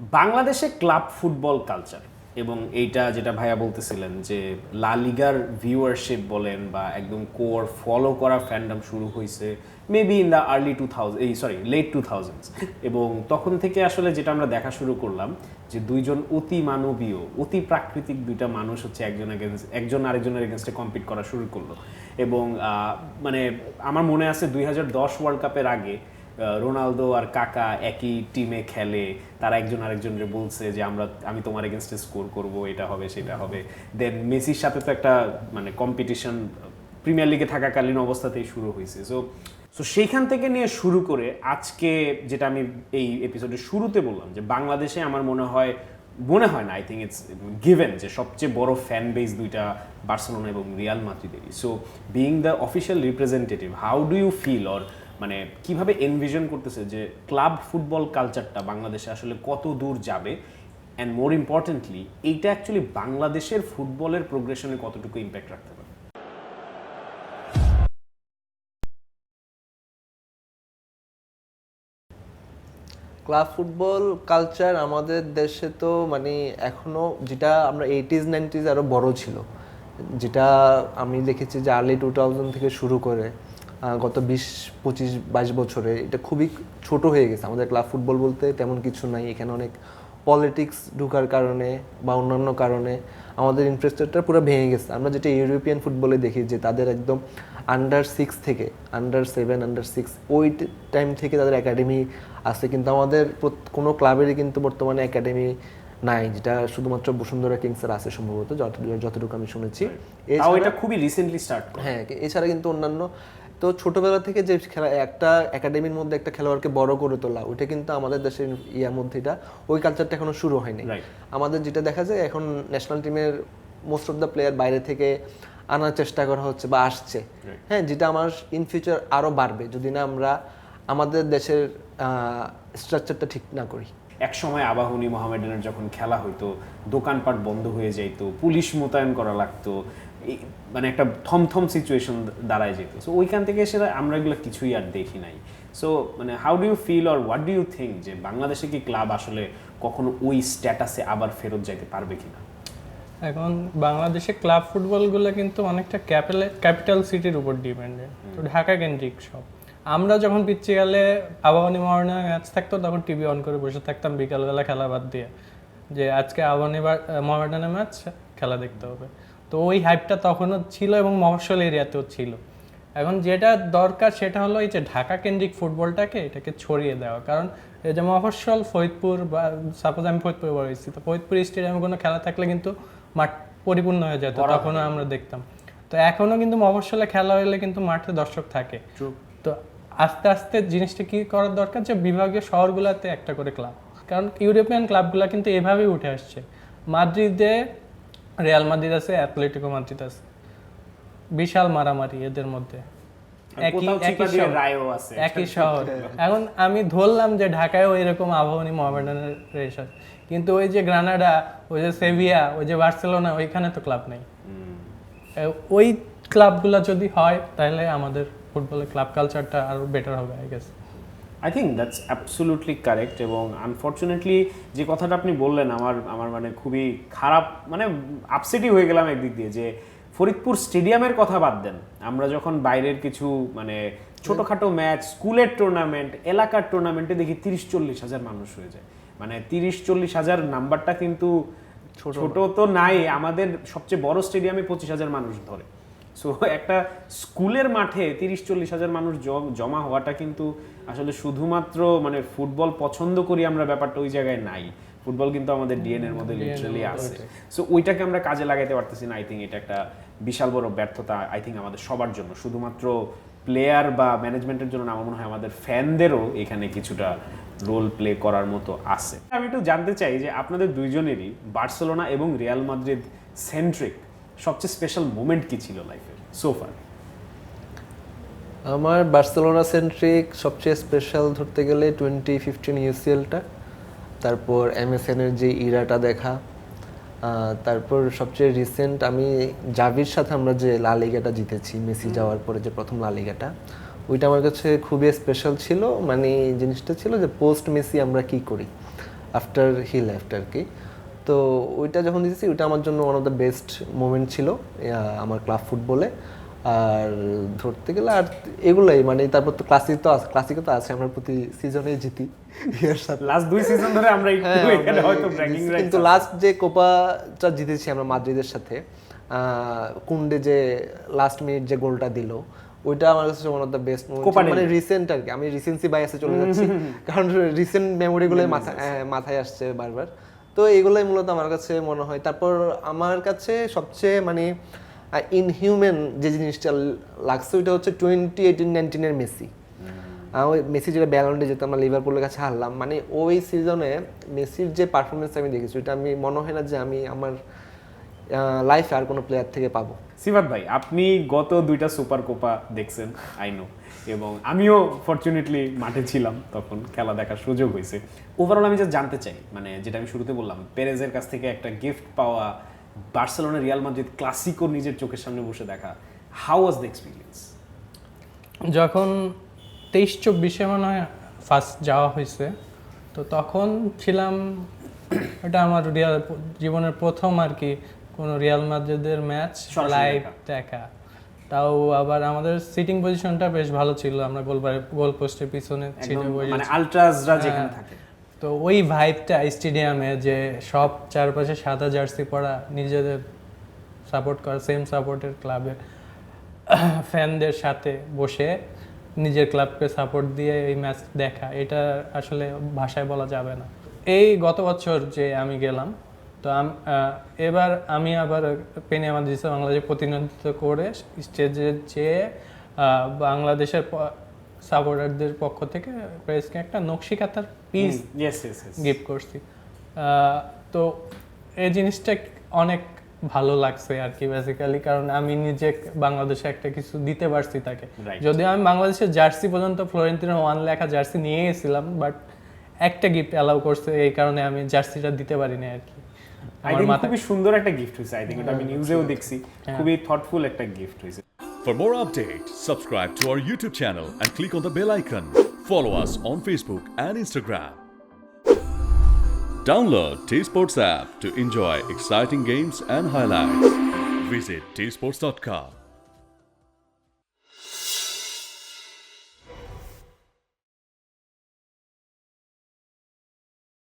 বাংলাদেশে club football culture এবং এইটা যেটা ভাইয়া বলতেছিলেন যে লা লিগার ভিউয়ারশিপ বলেন বা একদম কোর ফলো করা ফ্যান্ডাম শুরু হয়েছে maybe in the early 2000 late 2000s এবং তখন থেকে আসলে যেটা আমরা দেখা শুরু করলাম যে দুইজন অতি মানবীয় অতি প্রাকৃতিক দুইটা মানুষ হচ্ছে একজন আরেকজনের এগেনস্টে কম্পিট করা শুরু করলো এবং মানে আমার মনে আছে 2010 ওয়ার্ল্ড কাপের আগে রোনালদো আর কাকা একই টিমে খেলে, তারা একজন আরেকজনের বলছে যে আমি তোমার এগেনস্টে স্কোর করব, এটা হবে সেটা হবে। দেন মেসির সাথে তো একটা মানে কম্পিটিশন প্রিমিয়ার লিগে থাকাকালীন অবস্থাতেই শুরু হয়েছে। সো সো সেইখান থেকে নিয়ে শুরু করে আজকে যেটা আমি এই এপিসোডের শুরুতে বললাম যে বাংলাদেশে আমার মনে হয় না, আই থিঙ্ক ইটস গিভেন যে সবচেয়ে বড় ফ্যান বেস দুইটা বার্সেলোনা এবং রিয়াল মাদ্রিদেরই। So being the official representative, how do you feel or মানে কিভাবে এনভিশন করতেছে যে ক্লাব ফুটবল কালচারটা বাংলাদেশে আসলে কত দূর যাবে, অ্যান্ড মোর ইম্পর্টেন্টলি এইটা অ্যাকচুয়ালি বাংলাদেশের ফুটবলের প্রোগ্রেশনে কতটুকু ইম্প্যাক্ট রাখতে পারে? ক্লাব ফুটবল কালচার আমাদের দেশে তো মানে এখনো যেটা আমরা 80s 90s আরও বড় ছিল, যেটা আমি দেখেছি যে আর্লি 2000 থেকে শুরু করে গত 20-25-22 বছরে এটা খুবই ছোট হয়ে গেছে। আমাদের ক্লাব ফুটবল বলতে তেমন কিছু নাই। এখানে অনেক পলিটিক্স ঢোকার কারণে বা অন্যান্য কারণে আমাদের ইনফ্রাস্ট্রাকচার পুরো ভেঙে গেছে। আমরা যেটা ইউরোপিয়ান ফুটবলে দেখি যে তাদের একদম আন্ডার 6 থেকে আন্ডার 7 আন্ডার 6 ওই টাইম থেকে তাদের একাডেমি আছে, কিন্তু আমাদের কোনো ক্লাবেরই কিন্তু বর্তমানে একাডেমি নাই, যেটা শুধুমাত্র বসুন্ধরা কিংসের আছে সম্ভবত, যতটুকু আমি শুনেছি। এটা খুবই রিসেন্টলি স্টার্ট। হ্যাঁ, এছাড়া কিন্তু অন্যান্য তো ছোটবেলা থেকে যে খেলা একটা একাডেমির মধ্যে একটা খেলোয়াড়কে বড় করে তোলা, ওইটা কিন্তু আমাদের দেশের মধ্যে এটা ওই কালচারটা এখনো শুরু হয়নি। আমাদের যেটা দেখা যায় এখন ন্যাশনাল টিমের মোস্ট অফ দ্য প্লেয়ার বাইরে থেকে আনার চেষ্টা করা হচ্ছে বা আসছে। হ্যাঁ, যেটা আমার ইন ফিউচার আরও বাড়বে যদি না আমরা আমাদের দেশের স্ট্রাকচারটা ঠিক না করি। এক সময় আবাহনী মোহামেডানের যখন খেলা হইতো দোকানপাট বন্ধ হয়ে যাইতো, পুলিশ মোতায়েন করা লাগতো, মানে একটা থমথম সিচুয়েশন দাঁড়ায় যেত। সো ওইখান থেকে এসে আমরা এগুলো কিছুই আর দেখি নাই। সো মানে how do you feel or what do you think যে বাংলাদেশে কি ক্লাব আসলে কখনো ওই স্ট্যাটাসে আবার ফেরত যাইতে পারবে কিনা? এখন বাংলাদেশে ক্লাব ফুটবলগুলো কিন্তু অনেকটা ক্যাপিটাল সিটির উপর ডিপেন্ডেন্ট, তো ঢাকা কেন্দ্রিক সব। আমরা যখন পিচ্ছি গেলে আবাহনী মোহামেডানের ম্যাচ থাকতো তখন টিভি অন করে বসে থাকতাম বিকালবেলা খেলা বাদ দিয়ে, যে আজকে আবাহনী মোহামেডানের ম্যাচ খেলা দেখতে হবে। তো ওই হাইপটা তখনও ছিল এবং মফস্বল এরিয়াতেও ছিল। এখন যেটা দরকার সেটা হলো এই যে ঢাকা কেন্দ্রিক ফুটবলটাকে এটাকে ছড়িয়ে দেওয়া। কারণ এই যে মফস্বল ফরিদপুর বা সাপোজ আমি ফরিদপুরে বড় হয়েছি, তো ফরিদপুর স্টেডিয়ামে কোনো খেলা থাকলে কিন্তু মাঠ পরিপূর্ণ হয়ে যেত, তখনও আমরা দেখতাম। তো এখনও কিন্তু মফস্বলে খেলা হলে কিন্তু মাঠে দর্শক থাকে। তো আস্তে আস্তে জিনিসটা কি করার দরকার যে বিভাগীয় শহরগুলোতে একটা করে ক্লাব, কারণ ইউরোপিয়ান ক্লাবগুলো কিন্তু এভাবেই উঠে আসছে। মাদ্রিদে রিয়াল মাদ্রিদ আছে, অ্যাথলেটিকো মাদ্রিদ আছে, বিশাল মারামারি এদের মধ্যে, একই শহর। এখন আমি ধরলাম যে ঢাকায়ও এরকম আবাহনী মোহামেডানের রেস আছে, কিন্তু ওই যে গ্রানাডা, ওই যে সেভিয়া, ওই যে বার্সেলোনা, ওইখানে তো ক্লাব নেই। ওই ক্লাবগুলো যদি হয় তাহলে আমাদের ফুটবলের ক্লাব কালচারটা আরো বেটার হবে I guess. I think that's absolutely correct. এবং আনফর্চুনেটলি যে কথাটা আপনি বললেন আমার মানে খুবই খারাপ, মানে আপসেটই হয়ে গেলাম একদিক দিয়ে যে ফরিদপুর স্টেডিয়ামের কথা বাদ দেন, আমরা যখন বাইরের কিছু মানে ছোটোখাটো ম্যাচ, স্কুলের টুর্নামেন্ট, এলাকার টুর্নামেন্টে দেখি 30-40 হাজার মানুষ হয়ে যায়। মানে 30-40 হাজার নাম্বারটা কিন্তু ছোট তো নাই, আমাদের সবচেয়ে বড় স্টেডিয়ামে 25,000 মানুষ ধরে। সো একটা স্কুলের মাঠে 30-40 হাজার মানুষ জমা হওয়াটা কিন্তু আসলে শুধুমাত্র মানে ফুটবল পছন্দ করি আমরা ব্যাপারটা ওই জায়গায় নাই। ফুটবল কিন্তু আমাদের ডিএনএর মধ্যে লিটারালি আছে। সো ওইটাকে আমরা কাজে লাগাইতে পারতেছি না। আই থিঙ্ক এটা একটা বিশাল বড় ব্যর্থতা, আই থিঙ্ক আমাদের সবার জন্য, শুধুমাত্র প্লেয়ার বা ম্যানেজমেন্টের জন্য না, আমার মনে হয় আমাদের ফ্যানদেরও এখানে কিছুটা রোল প্লে করার মতো আছে। আমি একটু জানতে চাই যে আপনাদের দুইজনেরই বার্সেলোনা এবং রিয়াল মাদ্রিদ সেন্ট্রিক সবচেয়ে স্পেশাল মোমেন্ট কি ছিল লাইফের সোফার? আমার বার্সেলোনা সেন্ট্রিক সবচেয়ে স্পেশাল ধরতে গেলে 2015 ইউসিএলটা, তারপর এমএসএনের যে ইরাটা দেখা, তারপর সবচেয়ে রিসেন্ট আমি জাভির সাথে আমরা যে লা লিগাটা জিতেছি মেসি যাওয়ার পরে, যে প্রথম লা লিগাটা, ওইটা আমার কাছে খুবই স্পেশাল ছিল। মানে জিনিসটা ছিল যে পোস্ট মেসি আমরা কি করি। আফটার হি লেফট আর কি। তো ওইটা যখন দিয়েছি ওইটা আমার জন্য one of the best moment ছিল আমার ক্লাব ফুটবলে। আর ধরতে গেলে আর এগুলাই মানে তারপর তো ক্লাসিকও তো আছে, আমরা প্রতি সিজনে জিতি এর সাথে। লাস্ট 2 সিজন ধরে আমরা একটু এখানে হয়তো ব্র্যাগিং রাইটস, কিন্তু লাস্ট যে কোপাটা জিতেছি আমরা মাদ্রিদের সাথে, কুন্ডে যে লাস্ট মিনিট যে গোলটা দিল, ওইটা আমার কাছে one of the best moment, মানে রিসেন্ট আর কি। আমি রিসেন্সি বায়াসে চলে যাচ্ছি কারণ রিসেন্ট মেমোরিগুলো মাথায় আসছে বারবার। তো এইগুলোই মূলত আমার কাছে মনে হয়। তারপর আমার কাছে সবচেয়ে মানে ইনহিউম্যান যে জিনিসটা লাগছে ওইটা হচ্ছে 2018-19 মেসি। ওই মেসি যেটা ব্যালন্ডে যেতে আমরা লিভারপুলের কাছে হারলাম, মানে ওই সিজনে মেসির যে পারফরমেন্স আমি দেখেছি ওইটা আমি মনে হয় না যে আমি আমার লাইফে আর কোনো প্লেয়ার থেকে পাবো। সিফাত ভাই, আপনি গত 2টা সুপার কোপা দেখছেন আই নো, এবং আমিও ফরচুনেটলি মাঠে ছিলাম তখন, খেলা দেখার সুযোগ হয়েছে। ওভারঅল আমি যা জানতে চাই, মানে যেটা আমি শুরুতে বললাম, পেরেজের কাছ থেকে একটা গিফট পাওয়া, বার্সেলোনা রিয়াল মাদ্রিদ ক্লাসিকো নিজের চোখের সামনে বসে দেখা, হাউ ওয়াজ দ্য এক্সপিরিয়েন্স? যখন 23-24 মনে হয় ফার্স্ট যাওয়া হয়েছে, তো তখন ছিলাম, এটা আমার জীবনের প্রথম আর কি কোনো রিয়াল মাদ্রিদের ম্যাচ লাইভ দেখা। তাও আবার আমাদের সিটিং পজিশনটা বেশ ভালো ছিল, আমরা গোল পোস্টের পিছনে ছিল, মানে আলট্রাসরা যেখানে থাকে। তো ওই ভাইবটা স্টেডিয়ামে যে সব চারপাশে সাদা জার্সি পরা, নিজেদের সাপোর্ট করা সেম সাপোর্টের ক্লাবের ফ্যানদের সাথে বসে নিজের ক্লাবকে সাপোর্ট দিয়ে এই ম্যাচ দেখা, এটা আসলে ভাষায় বলা যাবে না। এই গত বছর যে আমি গেলাম, তো এবার আমি আবার পেনি মাদ্রিদে বাংলাদেশে প্রতিনিধিত্ব করে স্টেজে যেয়ে বাংলাদেশের সাপোর্টারদের পক্ষ থেকে প্রেসকে একটা নকশিকাঁথার পিস গিফট করছি। তো এই জিনিসটা অনেক ভালো লাগছে আর কি বেসিক্যালি, কারণ আমি নিজে বাংলাদেশে একটা কিছু দিতে পারছি তাকে। যদিও আমি বাংলাদেশের জার্সি পর্যন্ত ফ্লোরেন্তিনো 1 লেখা জার্সি নিয়ে গেছিলাম, বাট একটা গিফট অ্যালাউ করছে, এই কারণে আমি জার্সিটা দিতে পারিনি আর কি। খুবই সুন্দর একটা গিফট হয়েছে, আই থিংক ওটা আমি নিউজেও দেখছি, খুবই থটফুল একটা গিফট হয়েছে। For more updates, subscribe to our YouTube channel and click on the bell icon. Follow us on Facebook and Instagram. Download T-Sports app to enjoy exciting games and highlights. Visit tsports.com.